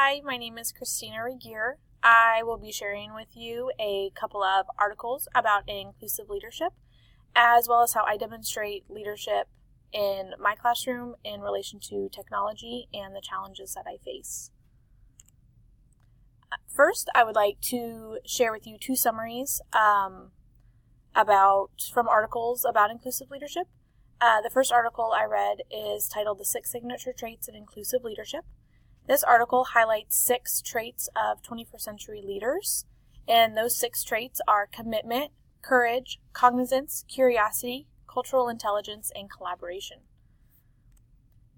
Hi, my name is Christina Regier. I will be sharing with you a couple of articles about inclusive leadership, as well as how I demonstrate leadership in my classroom in relation to technology and the challenges that I face. First, I would like to share with you two summaries from articles about inclusive leadership. The first article I read is titled "The 6 Signature Traits of Inclusive Leadership." This article highlights 6 traits of 21st century leaders, and those 6 traits are commitment, courage, cognizance, curiosity, cultural intelligence, and collaboration.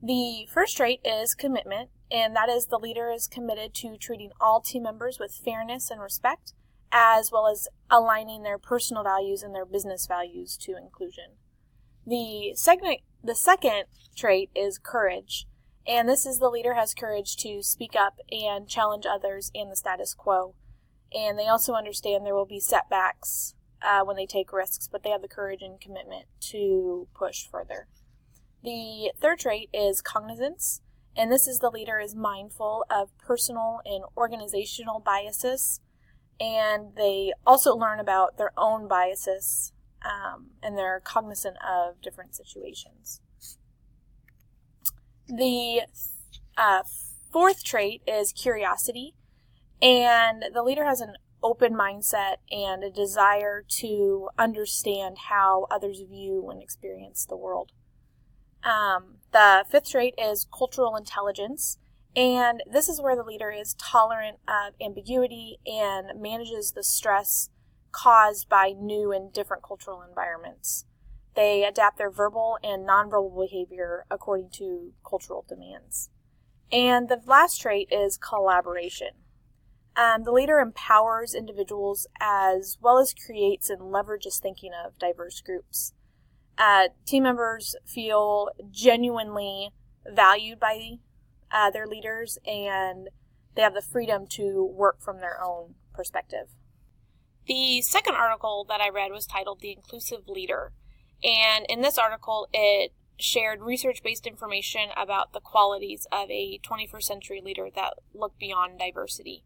The first trait is commitment, and that is the leader is committed to treating all team members with fairness and respect, as well as aligning their personal values and their business values to inclusion. The second trait is courage. And this is the leader has courage to speak up and challenge others and the status quo. And they also understand there will be setbacks when they take risks, but they have the courage and commitment to push further. The third trait is cognizance. And this is the leader is mindful of personal and organizational biases. And they also learn about their own biases and they're cognizant of different situations. The fourth trait is curiosity, and the leader has an open mindset and a desire to understand how others view and experience the world. The fifth trait is cultural intelligence, and this is where the leader is tolerant of ambiguity and manages the stress caused by new and different cultural environments. They adapt their verbal and nonverbal behavior according to cultural demands. And the last trait is collaboration. The leader empowers individuals as well as creates and leverages thinking of diverse groups. Team members feel genuinely valued by their leaders, and they have the freedom to work from their own perspective. The second article that I read was titled "The Inclusive Leader." And in this article, it shared research-based information about the qualities of a 21st century leader that look beyond diversity.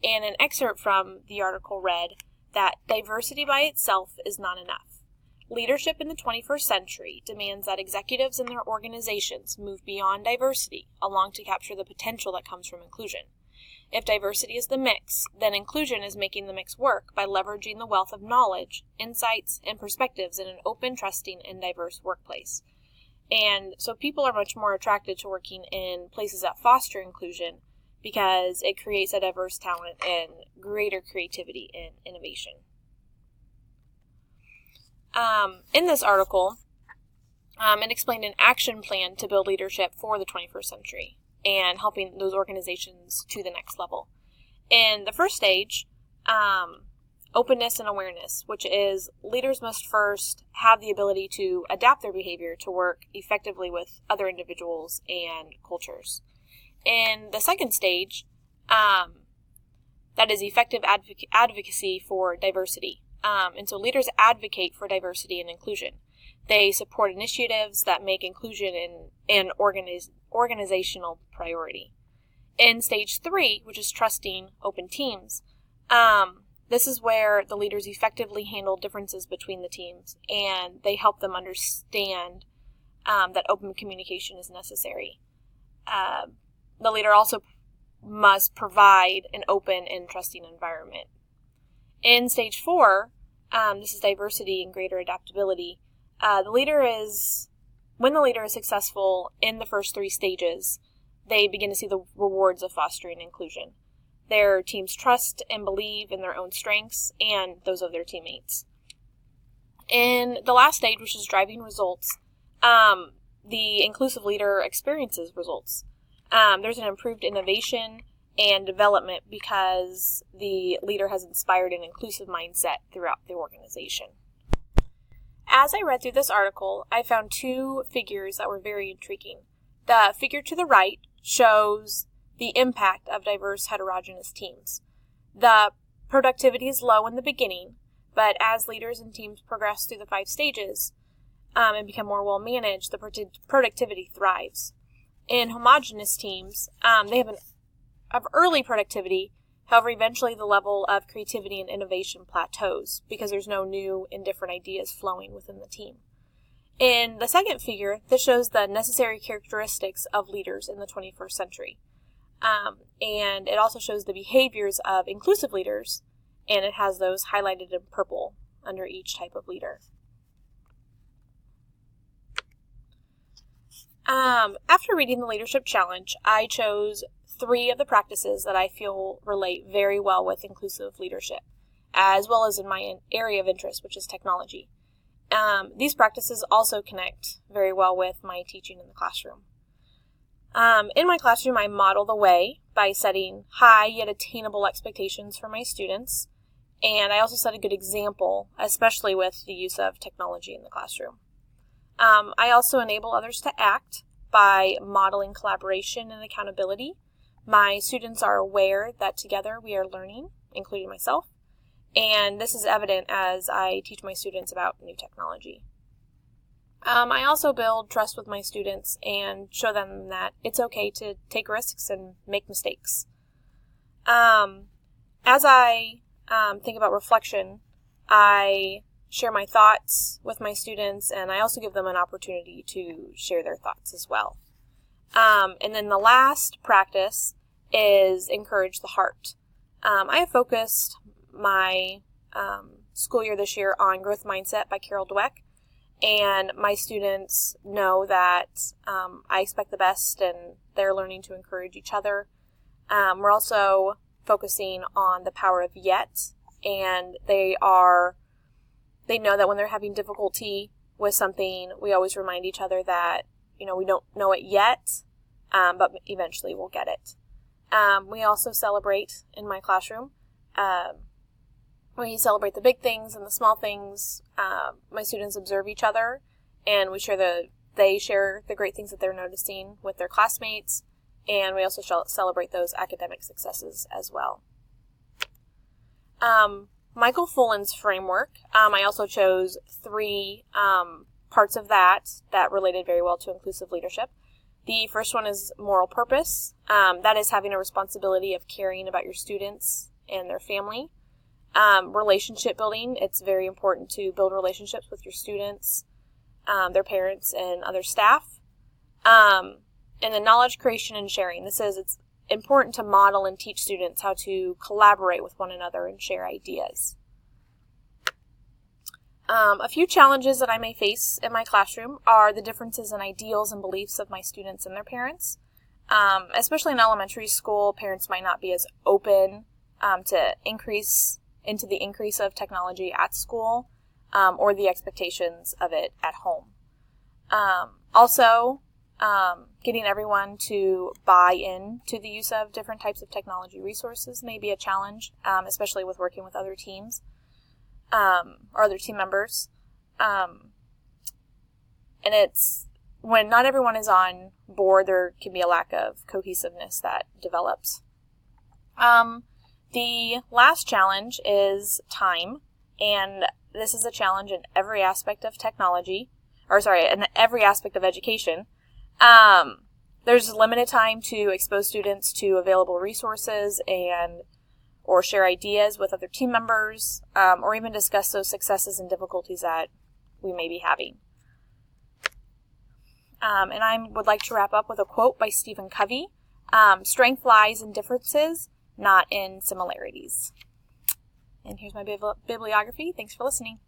And an excerpt from the article read that diversity by itself is not enough. Leadership in the 21st century demands that executives and their organizations move beyond diversity along to capture the potential that comes from inclusion. If diversity is the mix, then inclusion is making the mix work by leveraging the wealth of knowledge, insights, and perspectives in an open, trusting, and diverse workplace. And so people are much more attracted to working in places that foster inclusion because it creates a diverse talent and greater creativity and innovation. In this article, it explained an action plan to build leadership for the 21st century and helping those organizations to the next level. In the first stage, openness and awareness, which is leaders must first have the ability to adapt their behavior to work effectively with other individuals and cultures. In the second stage, that is effective advocacy for diversity. And so leaders advocate for diversity and inclusion. They support initiatives that make inclusion an organizational priority. In stage 3, which is trusting open teams, this is where the leaders effectively handle differences between the teams, and they help them understand that open communication is necessary. The leader also must provide an open and trusting environment. In stage 4, this is diversity and greater adaptability. When the leader is successful in the first 3 stages, they begin to see the rewards of fostering inclusion. Their teams trust and believe in their own strengths and those of their teammates. In the last stage, which is driving results, the inclusive leader experiences results. There's an improved innovation and development because the leader has inspired an inclusive mindset throughout the organization. As I read through this article, I found 2 figures that were very intriguing. The figure to the right shows the impact of diverse heterogeneous teams. The productivity is low in the beginning, but as leaders and teams progress through the 5 stages and become more well-managed, the productivity thrives. In homogeneous teams, they have an early productivity. However, eventually the level of creativity and innovation plateaus because there's no new and different ideas flowing within the team. In the second figure, this shows the necessary characteristics of leaders in the 21st century. And it also shows the behaviors of inclusive leaders, and it has those highlighted in purple under each type of leader. After reading the Leadership Challenge, I chose 3 of the practices that I feel relate very well with inclusive leadership, as well as in my area of interest, which is technology. These practices also connect very well with my teaching in the classroom. In my classroom, I model the way by setting high yet attainable expectations for my students, and I also set a good example, especially with the use of technology in the classroom. I also enable others to act by modeling collaboration and accountability. My students are aware that together we are learning, including myself, and this is evident as I teach my students about new technology. I also build trust with my students and show them that it's okay to take risks and make mistakes. As I think about reflection, I share my thoughts with my students, and I also give them an opportunity to share their thoughts as well. And then the last practice is encourage the heart. I have focused my school year this year on Growth Mindset by Carol Dweck, and my students know that I expect the best and they're learning to encourage each other. We're also focusing on the power of yet, and they know that when they're having difficulty with something, we always remind each other that, we don't know it yet, but eventually we'll get it. We also celebrate in my classroom. We celebrate the big things and the small things. My students observe each other, and they share the great things that they're noticing with their classmates, and we also celebrate those academic successes as well. Michael Fullen's framework, I also chose 3 parts of that related very well to inclusive leadership. The first one is moral purpose. That is having a responsibility of caring about your students and their family. Relationship building. It's very important to build relationships with your students, their parents, and other staff. And then knowledge creation and sharing. It's important to model and teach students how to collaborate with one another and share ideas. A few challenges that I may face in my classroom are the differences in ideals and beliefs of my students and their parents. Especially in elementary school, parents might not be as open to the increase of technology at school, or the expectations of it at home. Also, getting everyone to buy in to the use of different types of technology resources may be a challenge, especially with working with other teams or other team members. And it's when not everyone is on board, there can be a lack of cohesiveness that develops. The last challenge is time, and this is a challenge in every aspect of in every aspect of education. There's limited time to expose students to available resources or share ideas with other team members, or even discuss those successes and difficulties that we may be having. And I would like to wrap up with a quote by Stephen Covey. Strength lies in differences, not in similarities. And here's my bibliography. Thanks for listening.